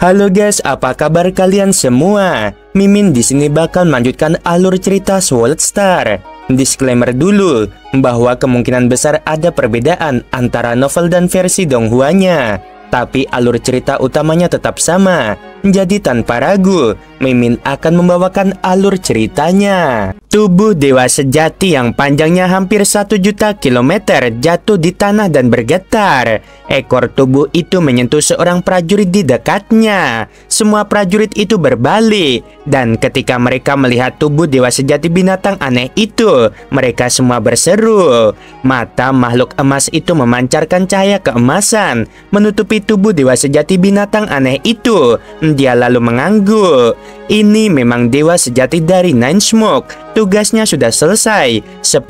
Halo guys, apa kabar kalian semua? Mimin di sini bakal melanjutkan alur cerita Sword Star. Disclaimer dulu bahwa kemungkinan besar ada perbedaan antara novel dan versi Donghua-nya, tapi alur cerita utamanya tetap sama. Jadi tanpa ragu, Mimin akan membawakan alur ceritanya. Tubuh dewa sejati yang panjangnya hampir 1 juta kilometer jatuh di tanah dan bergetar. Ekor tubuh itu menyentuh seorang prajurit di dekatnya. Semua prajurit itu berbalik, dan ketika mereka melihat tubuh dewa sejati binatang aneh itu, mereka semua berseru. Mata makhluk emas itu memancarkan cahaya keemasan, menutupi tubuh dewa sejati binatang aneh itu. Dia lalu mengangguk. Ini memang dewa sejati dari Nine Smoke. Tugasnya sudah selesai. 10.000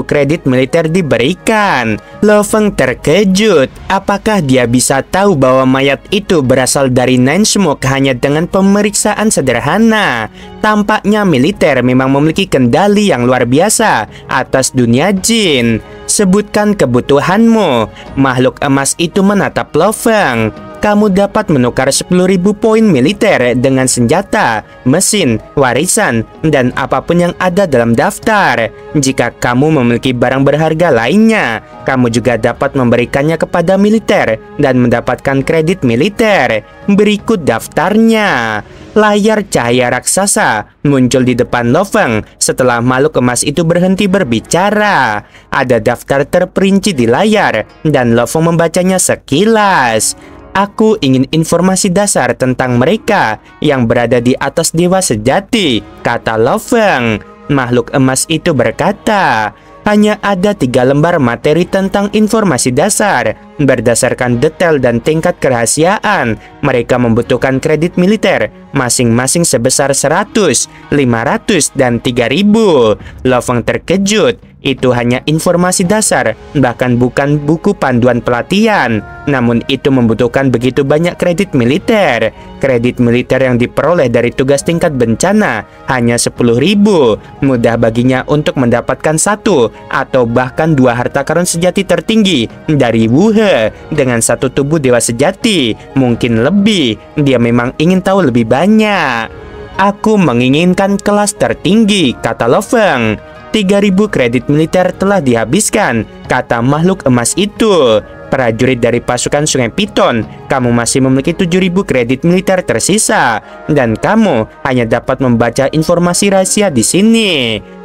kredit militer diberikan. Lo Feng terkejut. Apakah dia bisa tahu bahwa mayat itu berasal dari Nine Smoke hanya dengan pemeriksaan sederhana? Tampaknya militer memang memiliki kendali yang luar biasa atas dunia jin. Sebutkan kebutuhanmu. Makhluk emas itu menatap Lo Feng. Kamu dapat menukar 10.000 poin militer dengan senjata, mesin, warisan, dan apapun yang ada dalam daftar. Jika kamu memiliki barang berharga lainnya, kamu juga dapat memberikannya kepada militer dan mendapatkan kredit militer. Berikut daftarnya. Layar cahaya raksasa muncul di depan Lo Feng setelah makhluk emas itu berhenti berbicara. Ada daftar terperinci di layar, dan Lo Feng membacanya sekilas. Aku ingin informasi dasar tentang mereka yang berada di atas dewa sejati, kata Lo Feng. Makhluk emas itu berkata, hanya ada 3 lembar materi tentang informasi dasar. Berdasarkan detail dan tingkat kerahasiaan, mereka membutuhkan kredit militer masing-masing sebesar 100, 500, dan 3.000. Lo Feng terkejut. Itu hanya informasi dasar, bahkan bukan buku panduan pelatihan. Namun itu membutuhkan begitu banyak kredit militer. Kredit militer yang diperoleh dari tugas tingkat bencana hanya 10.000. Mudah baginya untuk mendapatkan 1 atau bahkan 2 harta karun sejati tertinggi dari Wuhe dengan 1 tubuh dewa sejati. Mungkin lebih. Dia memang ingin tahu lebih banyak. Aku menginginkan kelas tertinggi, kata Lo Feng. 3.000 kredit militer telah dihabiskan, kata makhluk emas itu. Prajurit dari pasukan Sungai Piton, kamu masih memiliki 7.000 kredit militer tersisa, dan kamu hanya dapat membaca informasi rahasia di sini.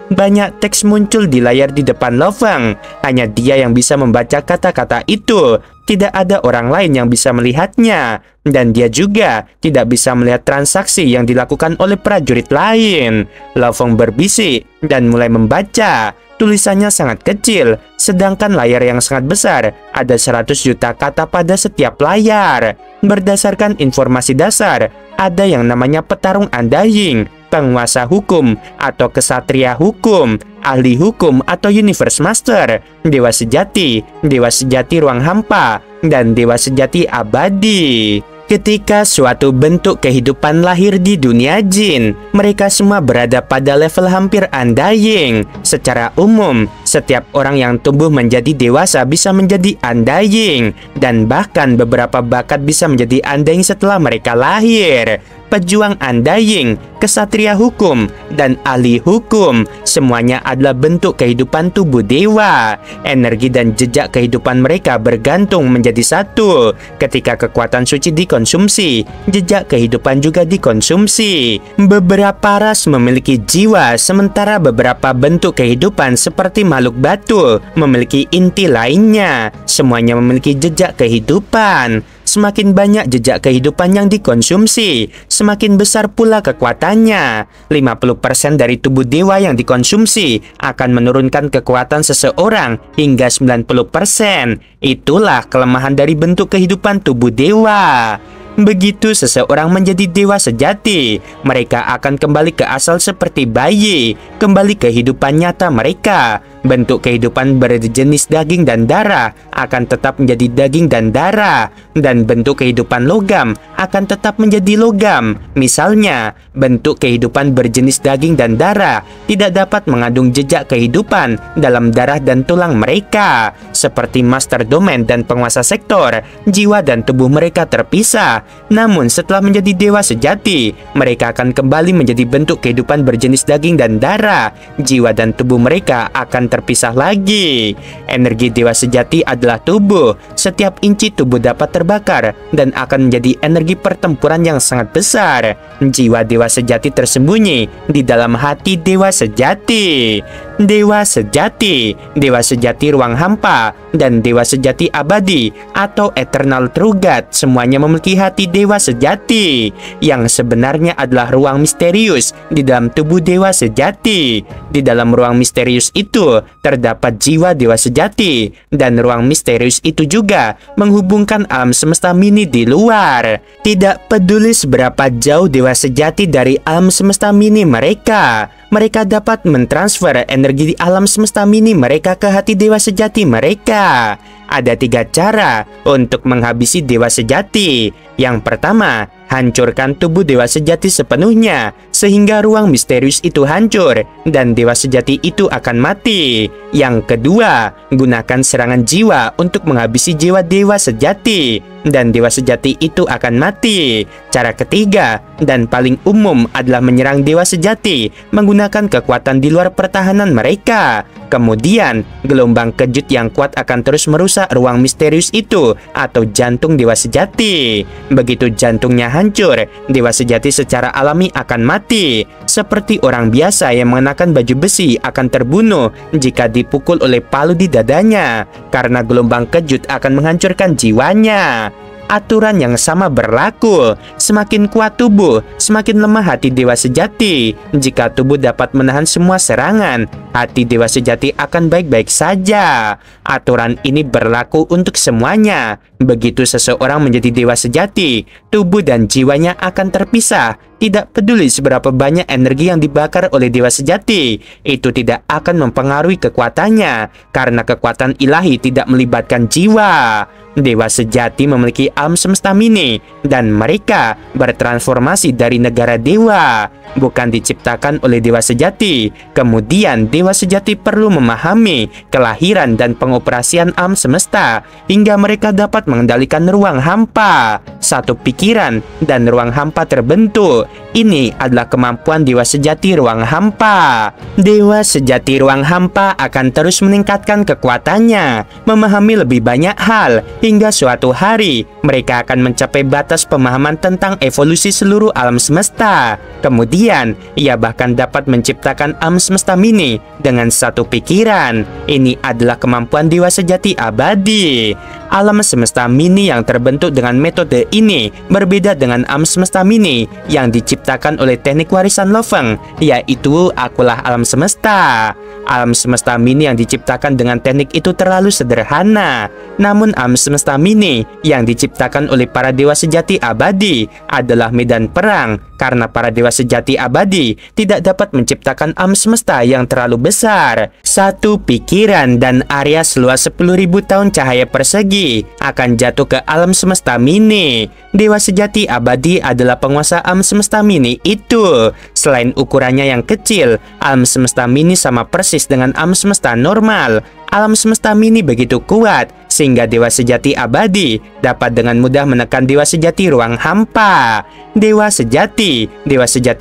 Banyak teks muncul di layar di depan Lo Feng. Hanya dia yang bisa membaca kata-kata itu. Tidak ada orang lain yang bisa melihatnya. Dan dia juga tidak bisa melihat transaksi yang dilakukan oleh prajurit lain. Lo Feng berbisik dan mulai membaca. Tulisannya sangat kecil, sedangkan layar yang sangat besar ada 100 juta kata pada setiap layar. Berdasarkan informasi dasar, ada yang namanya petarung Undying, penguasa hukum atau kesatria hukum, ahli hukum atau universe master, dewa sejati ruang hampa, dan dewa sejati abadi. Ketika suatu bentuk kehidupan lahir di dunia jin, mereka semua berada pada level hampir Undying. Secara umum, setiap orang yang tumbuh menjadi dewasa bisa menjadi Undying, dan bahkan beberapa bakat bisa menjadi Undying setelah mereka lahir. Pejuang Undying, kesatria hukum, dan ahli hukum, semuanya adalah bentuk kehidupan tubuh dewa. Energi dan jejak kehidupan mereka bergantung menjadi satu. Ketika kekuatan suci dikonsumsi, jejak kehidupan juga dikonsumsi. Beberapa ras memiliki jiwa, sementara beberapa bentuk kehidupan seperti makhluk batu memiliki inti lainnya. Semuanya memiliki jejak kehidupan. Semakin banyak jejak kehidupan yang dikonsumsi, semakin besar pula kekuatannya. 50% dari tubuh dewa yang dikonsumsi akan menurunkan kekuatan seseorang hingga 90%. Itulah kelemahan dari bentuk kehidupan tubuh dewa. Begitu seseorang menjadi dewa sejati, mereka akan kembali ke asal seperti bayi, kembali ke kehidupan nyata mereka. Bentuk kehidupan berjenis daging dan darah akan tetap menjadi daging dan darah, dan bentuk kehidupan logam akan tetap menjadi logam. Misalnya, bentuk kehidupan berjenis daging dan darah tidak dapat mengandung jejak kehidupan dalam darah dan tulang mereka. Seperti master domain dan penguasa sektor, jiwa dan tubuh mereka terpisah, Namun setelah menjadi dewa sejati, mereka akan kembali menjadi bentuk kehidupan berjenis daging dan darah. Jiwa dan tubuh mereka akan terpisah lagi. Energi dewa sejati adalah tubuh. Setiap inci tubuh dapat terbakar dan akan menjadi energi pertempuran yang sangat besar. Jiwa dewa sejati tersembunyi di dalam hati dewa sejati. Dewa sejati, dewa sejati ruang hampa, dan dewa sejati abadi atau eternal true God semuanya memiliki hati dewa sejati yang sebenarnya adalah ruang misterius di dalam tubuh dewa sejati. Di dalam ruang misterius itu terdapat jiwa dewa sejati, dan ruang misterius itu juga menghubungkan alam semesta mini di luar. Tidak peduli seberapa jauh dewa sejati dari alam semesta mini mereka, mereka dapat mentransfer energi di alam semesta mini mereka ke hati dewa sejati mereka. Ada 3 cara untuk menghabisi dewa sejati. Yang pertama, hancurkan tubuh dewa sejati sepenuhnya sehingga ruang misterius itu hancur dan dewa sejati itu akan mati. Yang kedua, gunakan serangan jiwa untuk menghabisi jiwa dewa sejati dan dewa sejati itu akan mati. Cara ketiga dan paling umum adalah menyerang dewa sejati menggunakan kekuatan di luar pertahanan mereka. Kemudian, gelombang kejut yang kuat akan terus merusak ruang misterius itu atau jantung dewa sejati. Begitu jantungnya hancur, dewa sejati secara alami akan mati. Seperti orang biasa yang mengenakan baju besi akan terbunuh jika dipukul oleh palu di dadanya, karena gelombang kejut akan menghancurkan jiwanya. Aturan yang sama berlaku. Semakin kuat tubuh, semakin lemah hati dewa sejati. Jika tubuh dapat menahan semua serangan, hati dewa sejati akan baik-baik saja. Aturan ini berlaku untuk semuanya. Begitu seseorang menjadi dewa sejati, tubuh dan jiwanya akan terpisah. Tidak peduli seberapa banyak energi yang dibakar oleh dewa sejati, itu tidak akan mempengaruhi kekuatannya, karena kekuatan ilahi tidak melibatkan jiwa. Dewa sejati memiliki alam semesta mini, dan mereka bertransformasi dari negara dewa, bukan diciptakan oleh dewa sejati. Kemudian dewa sejati perlu memahami kelahiran dan pengoperasian alam semesta hingga mereka dapat mengendalikan ruang hampa. Satu pikiran dan ruang hampa terbentuk. Ini adalah kemampuan dewa sejati ruang hampa. Dewa sejati ruang hampa akan terus meningkatkan kekuatannya, memahami lebih banyak hal, hingga suatu hari mereka akan mencapai batas pemahaman tentang evolusi seluruh alam semesta. Kemudian, ia bahkan dapat menciptakan alam semesta mini dengan satu pikiran. Ini adalah kemampuan dewa sejati abadi. Alam semesta mini yang terbentuk dengan metode ini berbeda dengan alam semesta mini yang diciptakan oleh teknik warisan Loveng, yaitu akulah alam semesta. Alam semesta mini yang diciptakan dengan teknik itu terlalu sederhana. Namun alam semesta mini yang diciptakan oleh para dewa sejati abadi adalah medan perang, karena para dewa sejati abadi tidak dapat menciptakan alam semesta yang terlalu besar. Satu pikiran dan area seluas 10.000 tahun cahaya persegi akan jatuh ke alam semesta mini. Dewa sejati abadi adalah penguasa alam semesta mini itu. Selain ukurannya yang kecil, alam semesta mini sama persis dengan alam semesta normal. Alam semesta mini begitu kuat sehingga dewa sejati abadi dapat dengan mudah menekan dewa sejati ruang hampa. Dewa sejati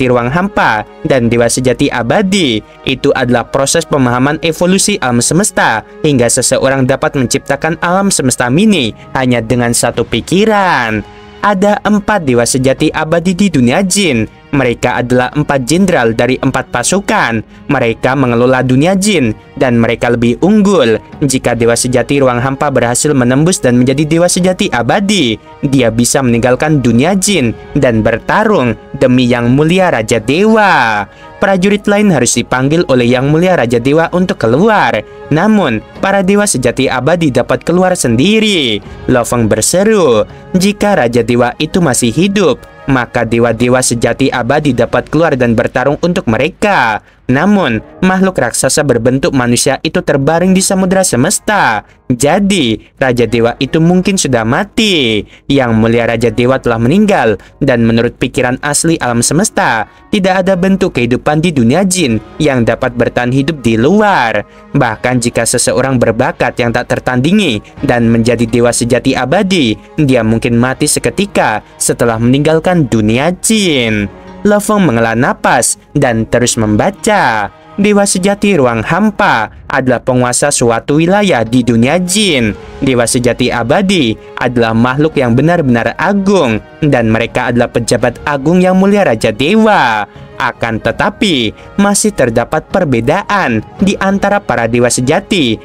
ruang hampa, dan dewa sejati abadi itu adalah proses pemahaman evolusi alam semesta hingga seseorang dapat menciptakan alam semesta mini hanya dengan satu pikiran. Ada 4 dewa sejati abadi di dunia jin. Mereka adalah 4 jenderal dari 4 pasukan. Mereka mengelola dunia jin dan mereka lebih unggul. Jika dewa sejati ruang hampa berhasil menembus dan menjadi dewa sejati abadi, dia bisa meninggalkan dunia jin dan bertarung demi Yang Mulia Raja Dewa. Prajurit lain harus dipanggil oleh Yang Mulia Raja Dewa untuk keluar. Namun, para dewa sejati abadi dapat keluar sendiri. Loveng berseru, jika Raja Dewa itu masih hidup, maka dewa-dewa sejati abadi dapat keluar dan bertarung untuk mereka. Namun, makhluk raksasa berbentuk manusia itu terbaring di samudera semesta. Jadi, Raja Dewa itu mungkin sudah mati. Yang mulia Raja Dewa telah meninggal, dan menurut pikiran asli alam semesta, tidak ada bentuk kehidupan di dunia jin yang dapat bertahan hidup di luar. Bahkan jika seseorang berbakat yang tak tertandingi dan menjadi dewa sejati abadi, dia mungkin mati seketika setelah meninggalkan dunia jin. Lo Feng menghela napas dan terus membaca. Dewa sejati ruang hampa adalah penguasa suatu wilayah di dunia jin. Dewa sejati abadi adalah makhluk yang benar-benar agung, dan mereka adalah pejabat agung yang mulia Raja Dewa. Akan tetapi, masih terdapat perbedaan di antara para dewa sejati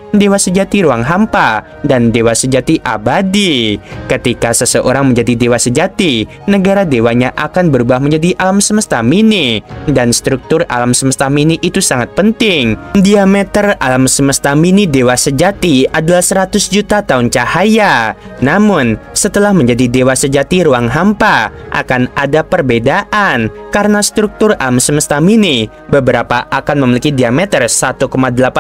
ruang hampa, dan dewa sejati abadi. Ketika seseorang menjadi dewa sejati, negara dewanya akan berubah menjadi alam semesta mini, dan struktur alam semesta mini itu sangat penting. Diameter alam semesta mini dewa sejati adalah 100 juta tahun cahaya. Namun, setelah menjadi dewa sejati ruang hampa, akan ada perbedaan karena struktur alam semesta mini. Beberapa akan memiliki diameter 1,8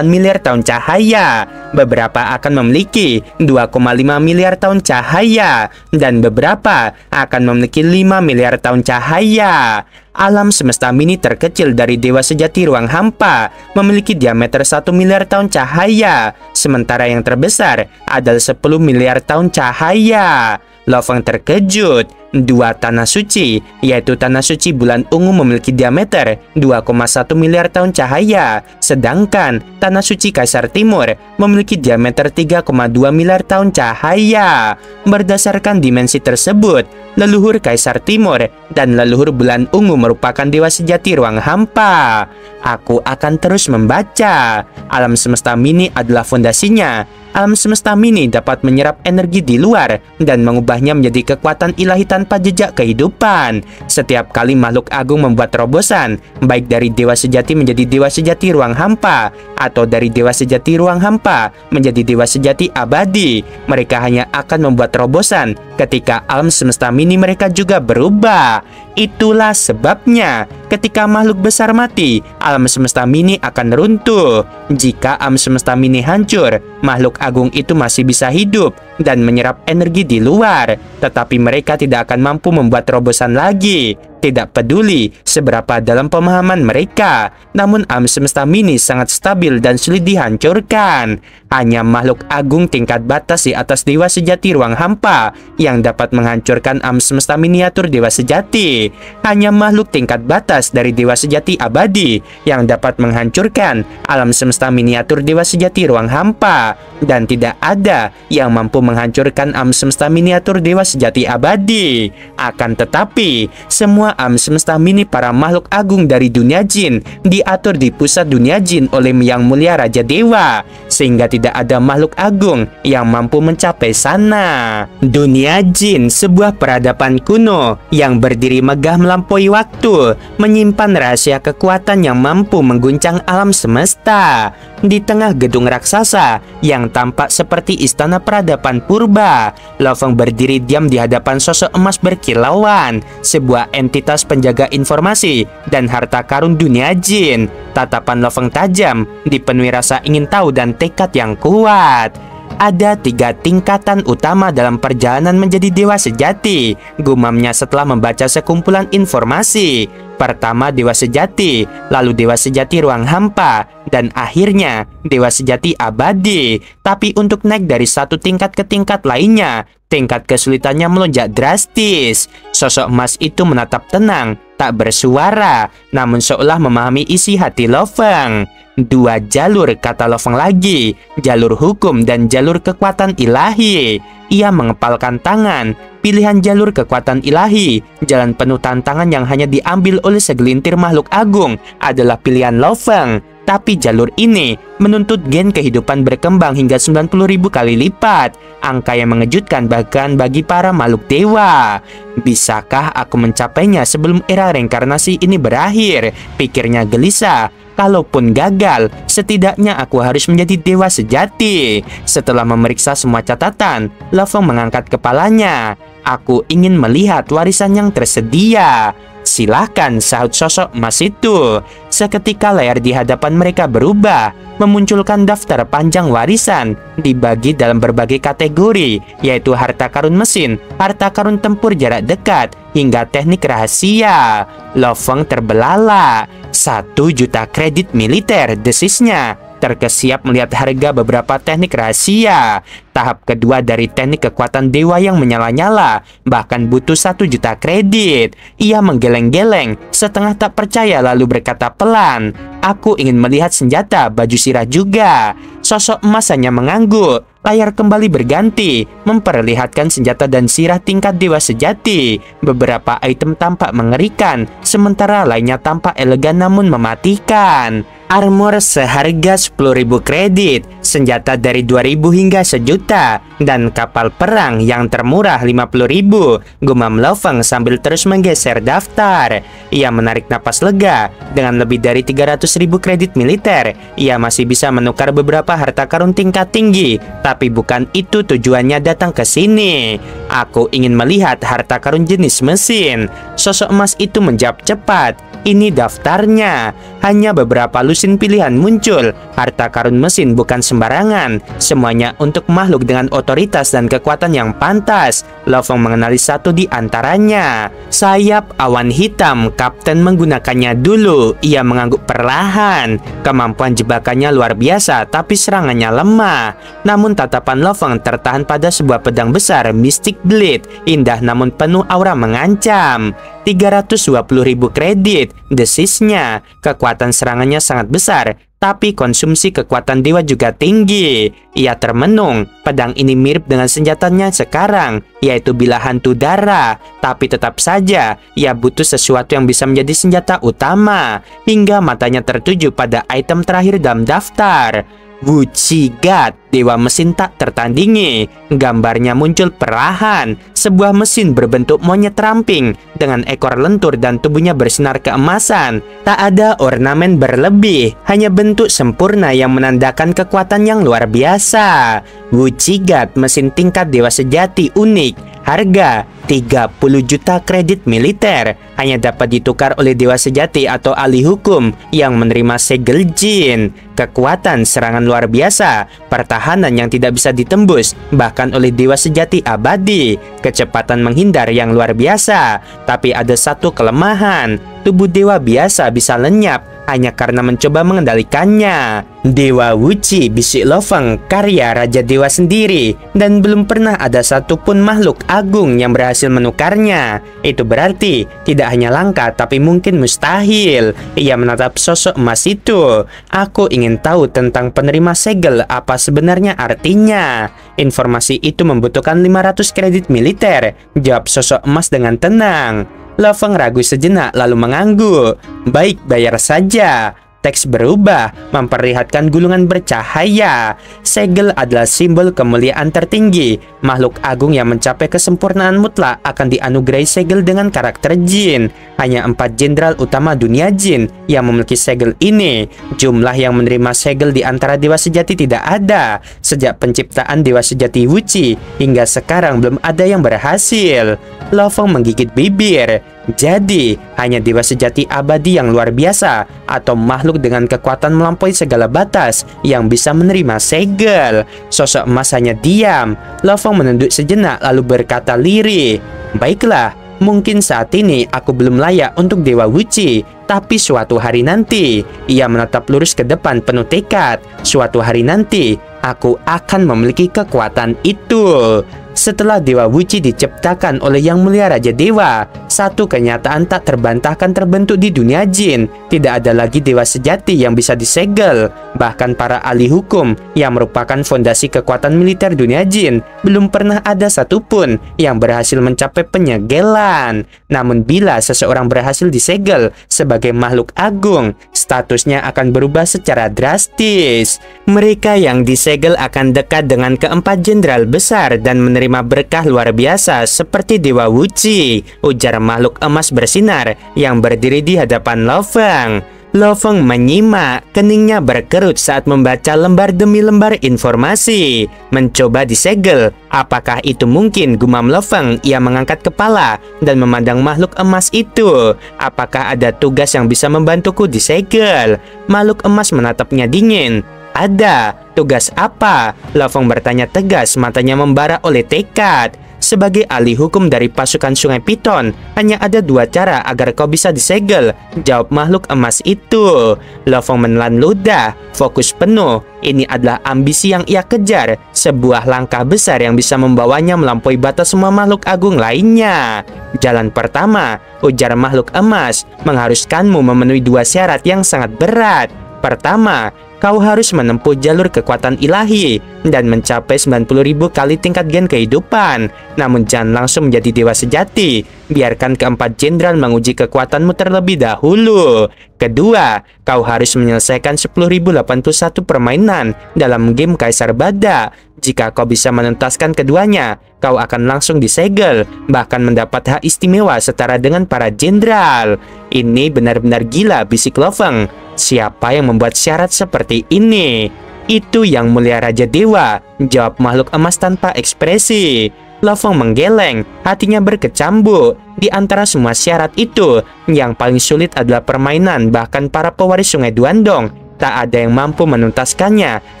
miliar tahun cahaya, beberapa akan memiliki 2,5 miliar tahun cahaya, dan beberapa akan memiliki 5 miliar tahun cahaya. Alam semesta mini terkecil dari dewa sejati ruang hampa memiliki diameter 1 miliar tahun cahaya, sementara yang terbesar adalah 10 miliar tahun cahaya. Lo Feng terkejut. Dua tanah suci, yaitu tanah suci bulan ungu memiliki diameter 2,1 miliar tahun cahaya, sedangkan tanah suci Kaisar Timur memiliki diameter 3,2 miliar tahun cahaya. Berdasarkan dimensi tersebut, leluhur Kaisar Timur dan leluhur bulan ungu merupakan dewa sejati ruang hampa. Aku akan terus membaca. Alam semesta mini adalah fondasinya. Alam semesta mini dapat menyerap energi di luar dan mengubahnya menjadi kekuatan ilahi tanpa jejak kehidupan. Setiap kali makhluk agung membuat terobosan, baik dari dewa sejati menjadi dewa sejati ruang hampa, atau dari dewa sejati ruang hampa menjadi dewa sejati abadi, mereka hanya akan membuat terobosan ketika alam semesta mini mereka juga berubah. Itulah sebabnya ketika makhluk besar mati, alam semesta mini akan runtuh. Jika alam semesta mini hancur, makhluk agung itu masih bisa hidup dan menyerap energi di luar, tetapi mereka tidak akan mampu membuat terobosan lagi. Tidak peduli seberapa dalam pemahaman mereka, namun alam semesta mini sangat stabil dan sulit dihancurkan. Hanya makhluk agung tingkat batas di atas dewa sejati ruang hampa yang dapat menghancurkan alam semesta miniatur dewa sejati. Hanya makhluk tingkat batas dari dewa sejati abadi yang dapat menghancurkan alam semesta miniatur dewa sejati ruang hampa, dan tidak ada yang mampu menghancurkan alam semesta miniatur dewa sejati abadi. Akan tetapi, semua alam semesta mini para makhluk agung dari dunia jin diatur di pusat dunia jin oleh Yang Mulia Raja Dewa, sehingga tidak ada makhluk agung yang mampu mencapai sana. Dunia jin, sebuah peradaban kuno yang berdiri megah melampaui waktu, menyimpan rahasia kekuatan yang mampu mengguncang alam semesta. Di tengah gedung raksasa yang tampak seperti istana peradaban purba, Lo Feng berdiri diam di hadapan sosok emas berkilauan, sebuah entitas penjaga informasi dan harta karun dunia jin. Tatapan Lo Feng tajam, dipenuhi rasa ingin tahu dan tekad yang kuat. Ada 3 tingkatan utama dalam perjalanan menjadi dewa sejati, gumamnya setelah membaca sekumpulan informasi. Pertama dewa sejati, lalu dewa sejati ruang hampa, dan akhirnya dewa sejati abadi. Tapi untuk naik dari satu tingkat ke tingkat lainnya, tingkat kesulitannya melonjak drastis. Sosok emas itu menatap tenang, tak bersuara, namun seolah memahami isi hati Lo Feng. 2 jalur, kata Lo Feng lagi, jalur hukum dan jalur kekuatan ilahi. Ia mengepalkan tangan. Pilihan jalur kekuatan ilahi, jalan penuh tantangan yang hanya diambil oleh segelintir makhluk agung, adalah pilihan Lo Feng. Tapi jalur ini menuntut gen kehidupan berkembang hingga 90.000 kali lipat, angka yang mengejutkan bahkan bagi para makhluk dewa. Bisakah aku mencapainya sebelum era reinkarnasi ini berakhir? Pikirnya gelisah. Kalaupun gagal, setidaknya aku harus menjadi dewa sejati. Setelah memeriksa semua catatan, Lofeng mengangkat kepalanya. Aku ingin melihat warisan yang tersedia. Silahkan, sahut sosok emas itu. Seketika layar di hadapan mereka berubah, memunculkan daftar panjang warisan dibagi dalam berbagai kategori, yaitu harta karun mesin, harta karun tempur jarak dekat, hingga teknik rahasia. Lofeng terbelalak. 1 juta kredit militer, desisnya. Terkesiap melihat harga beberapa teknik rahasia. Tahap kedua dari teknik kekuatan dewa yang menyala-nyala, bahkan butuh 1 juta kredit. Ia menggeleng-geleng, setengah tak percaya lalu berkata pelan, "Aku ingin melihat senjata baju sirah juga." Sosok emas hanya mengangguk. Layar kembali berganti, memperlihatkan senjata dan sirah tingkat dewa sejati. Beberapa item tampak mengerikan, sementara lainnya tampak elegan namun mematikan. Armor seharga 10.000 kredit, senjata dari 2.000 hingga 1.000.000, dan kapal perang yang termurah 50.000, gumam Lofeng sambil terus menggeser daftar. Ia menarik napas lega. Dengan lebih dari 300.000 kredit militer, ia masih bisa menukar beberapa harta karun tingkat tinggi. Tapi bukan itu tujuannya datang ke sini. Aku ingin melihat harta karun jenis mesin. Sosok emas itu menjawab cepat. Ini daftarnya. Hanya beberapa lusin pilihan muncul. Harta karun mesin bukan sembarangan. Semuanya untuk makhluk dengan otoritas dan kekuatan yang pantas. Lofeng mengenali satu di antaranya. Sayap awan hitam. Kapten menggunakannya dulu. Ia mengangguk perlahan. Kemampuan jebakannya luar biasa, tapi serangannya lemah. Namun tatapan Lofeng tertahan pada sebuah pedang besar Mystic Blade. Indah namun penuh aura mengancam. 320.000 kredit, desisnya. Kekuatan serangannya sangat besar, tapi konsumsi kekuatan dewa juga tinggi. Ia termenung. Pedang ini mirip dengan senjatanya sekarang, yaitu bilah hantu darah. Tapi tetap saja, ia butuh sesuatu yang bisa menjadi senjata utama. Hingga matanya tertuju pada item terakhir dalam daftar. Wuchi God, dewa mesin tak tertandingi. Gambarnya muncul perlahan. Sebuah mesin berbentuk monyet ramping dengan ekor lentur dan tubuhnya bersinar keemasan. Tak ada ornamen berlebih, hanya bentuk sempurna yang menandakan kekuatan yang luar biasa. Wuchi God, mesin tingkat dewa sejati unik. Harga 30 juta kredit militer. Hanya dapat ditukar oleh dewa sejati atau ahli hukum yang menerima segel jin. Kekuatan serangan luar biasa, pertahanan yang tidak bisa ditembus bahkan oleh dewa sejati abadi, kecepatan menghindar yang luar biasa. Tapi ada satu kelemahan, tubuh dewa biasa bisa lenyap hanya karena mencoba mengendalikannya. Dewa Wuchi, bisik Lofeng, karya Raja Dewa sendiri, dan belum pernah ada satupun makhluk agung yang berhasil menukarnya. Itu berarti tidak hanya langka tapi mungkin mustahil. Ia menatap sosok emas itu. Aku ingin tahu tentang penerima segel, apa sebenarnya artinya. Informasi itu membutuhkan 500 kredit militer, jawab sosok emas dengan tenang. Lofeng ragu sejenak lalu mengangguk. Baik, bayar saja. Teks berubah, memperlihatkan gulungan bercahaya. Segel adalah simbol kemuliaan tertinggi. Makhluk agung yang mencapai kesempurnaan mutlak akan dianugerahi segel dengan karakter jin. Hanya 4 jenderal utama dunia jin yang memiliki segel ini. Jumlah yang menerima segel di antara dewa sejati tidak ada. Sejak penciptaan dewa sejati Wuchi, hingga sekarang belum ada yang berhasil. Lofeng menggigit bibir. Jadi, hanya dewa sejati abadi yang luar biasa atau makhluk dengan kekuatan melampaui segala batas yang bisa menerima segel. Sosok emas hanya diam. Lofeng menunduk sejenak lalu berkata lirih, "Baiklah, mungkin saat ini aku belum layak untuk dewa Wuchi, tapi suatu hari nanti." Ia menatap lurus ke depan penuh tekad. Suatu hari nanti aku akan memiliki kekuatan itu. Setelah Dewa Wuchi diciptakan oleh Yang Mulia Raja Dewa, satu kenyataan tak terbantahkan terbentuk di dunia jin. Tidak ada lagi dewa sejati yang bisa disegel. Bahkan para ahli hukum yang merupakan fondasi kekuatan militer dunia jin, belum pernah ada satupun yang berhasil mencapai penyegelan. Namun bila seseorang berhasil disegel sebagai makhluk agung, statusnya akan berubah secara drastis. Mereka yang disegel akan dekat dengan keempat jenderal besar dan menerima berkah luar biasa seperti Dewa Wuchi, ujar makhluk emas bersinar yang berdiri di hadapan Lofeng. Lo Feng menyimak, keningnya berkerut saat membaca lembar demi lembar informasi. Mencoba disegel. Apakah itu mungkin, gumam Lo Feng? Ia mengangkat kepala dan memandang makhluk emas itu. Apakah ada tugas yang bisa membantuku disegel? Makhluk emas menatapnya dingin. Ada. Tugas apa? Lo Feng bertanya tegas, matanya membara oleh tekad. Sebagai ahli hukum dari pasukan Sungai Piton, hanya ada dua cara agar kau bisa disegel, jawab makhluk emas itu. Lo Feng menelan ludah, fokus penuh. Ini adalah ambisi yang ia kejar, sebuah langkah besar yang bisa membawanya melampaui batas semua makhluk agung lainnya. Jalan pertama, ujar makhluk emas, mengharuskanmu memenuhi dua syarat yang sangat berat. Pertama, kau harus menempuh jalur kekuatan ilahi dan mencapai 90.000 kali tingkat gen kehidupan. Namun jangan langsung menjadi dewa sejati. Biarkan keempat jenderal menguji kekuatanmu terlebih dahulu. Kedua, kau harus menyelesaikan 10.081 permainan dalam game Kaisar Bada. Jika kau bisa menuntaskan keduanya, kau akan langsung disegel, bahkan mendapat hak istimewa setara dengan para jenderal. Ini benar-benar gila, bisik Lo Feng. Siapa yang membuat syarat seperti ini? Itu Yang Mulia Raja Dewa, jawab makhluk emas tanpa ekspresi. Lo Feng menggeleng, hatinya berkecambuk. Di antara semua syarat itu, yang paling sulit adalah permainan, bahkan para pewaris Sungai Duandong tak ada yang mampu menuntaskannya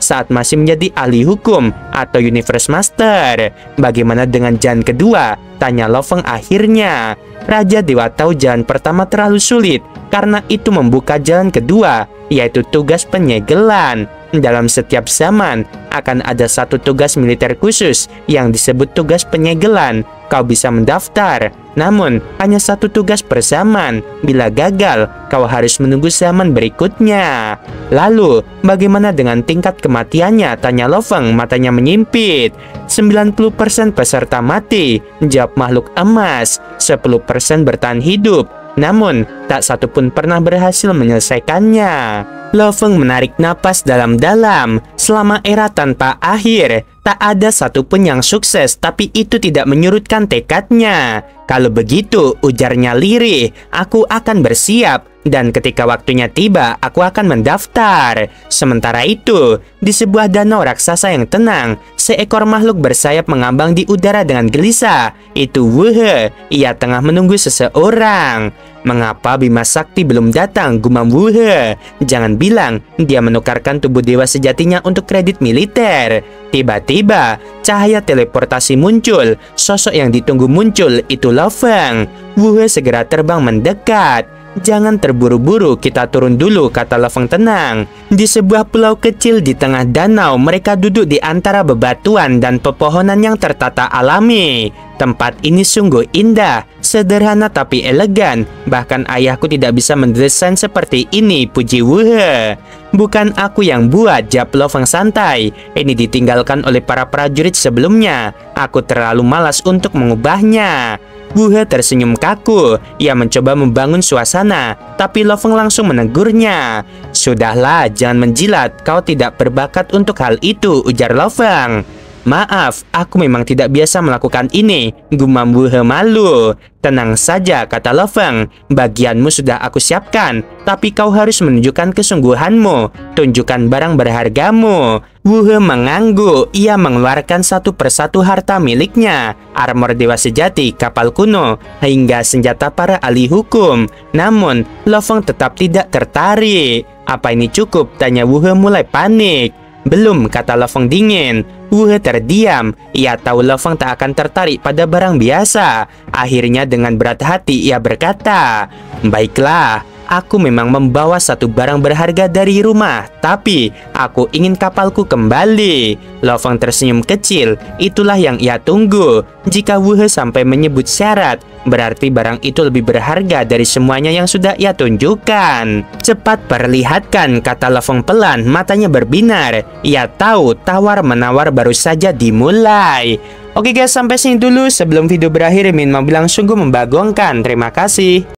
saat masih menjadi ahli hukum atau Universe Master. Bagaimana dengan jalan kedua? Tanya Lo Feng akhirnya. Raja Dewa tahu jalan pertama terlalu sulit, karena itu membuka jalan kedua, yaitu tugas penyegelan. Dalam setiap zaman akan ada satu tugas militer khusus yang disebut tugas penyegelan. Kau bisa mendaftar, namun hanya satu tugas per zaman. Bila gagal, kau harus menunggu zaman berikutnya. Lalu, bagaimana dengan tingkat kematiannya? Tanya Lo Feng, matanya menyimpit. 90% peserta mati, jawab makhluk emas. 10% bertahan hidup, namun tak satu pun pernah berhasil menyelesaikannya. Lo Feng menarik napas dalam-dalam. Selama era tanpa akhir, tak ada satupun yang sukses, tapi itu tidak menyurutkan tekadnya. Kalau begitu, ujarnya lirih, aku akan bersiap, dan ketika waktunya tiba, aku akan mendaftar. Sementara itu, di sebuah danau raksasa yang tenang, seekor makhluk bersayap mengambang di udara dengan gelisah. Itu Wuhe, ia tengah menunggu seseorang. Mengapa Bima Sakti belum datang? Gumam Wuhe. Jangan bilang dia menukarkan tubuh dewa sejatinya untuk kredit militer. Tiba-tiba, cahaya teleportasi muncul. Sosok yang ditunggu muncul, itu Lo Feng. Wuhe segera terbang mendekat. Jangan terburu-buru, kita turun dulu, kata Lo Feng tenang. Di sebuah pulau kecil di tengah danau, mereka duduk di antara bebatuan dan pepohonan yang tertata alami. Tempat ini sungguh indah, sederhana tapi elegan. Bahkan ayahku tidak bisa mendesain seperti ini, puji Wuhe. Bukan aku yang buat, jawab Lo Feng santai. Ini ditinggalkan oleh para prajurit sebelumnya. Aku terlalu malas untuk mengubahnya. Wuhe tersenyum kaku. Ia mencoba membangun suasana, tapi Lo Feng langsung menegurnya. Sudahlah, jangan menjilat. Kau tidak berbakat untuk hal itu, ujar Lo Feng. Maaf, aku memang tidak biasa melakukan ini, gumam Wuhe malu. Tenang saja, kata Lo Feng. Bagianmu sudah aku siapkan, tapi kau harus menunjukkan kesungguhanmu. Tunjukkan barang berhargamu. Wuhe mengangguk. Ia mengeluarkan satu persatu harta miliknya. Armor dewa sejati, kapal kuno, hingga senjata para ahli hukum. Namun, Lo Feng tetap tidak tertarik. Apa ini cukup? Tanya Wuhe mulai panik. Belum, kata Lo Feng dingin. Wuhe terdiam. Ia tahu Lo Feng tak akan tertarik pada barang biasa. Akhirnya dengan berat hati ia berkata, baiklah, aku memang membawa satu barang berharga dari rumah, tapi aku ingin kapalku kembali. Lo Feng tersenyum kecil. Itulah yang ia tunggu. Jika Wuhe sampai menyebut syarat, berarti barang itu lebih berharga dari semuanya yang sudah ia tunjukkan. Cepat perlihatkan, kata Lo Feng pelan, matanya berbinar. Ia tahu tawar-menawar baru saja dimulai. Oke guys, sampai sini dulu. Sebelum video berakhir, Min mau bilang sungguh membagongkan. Terima kasih.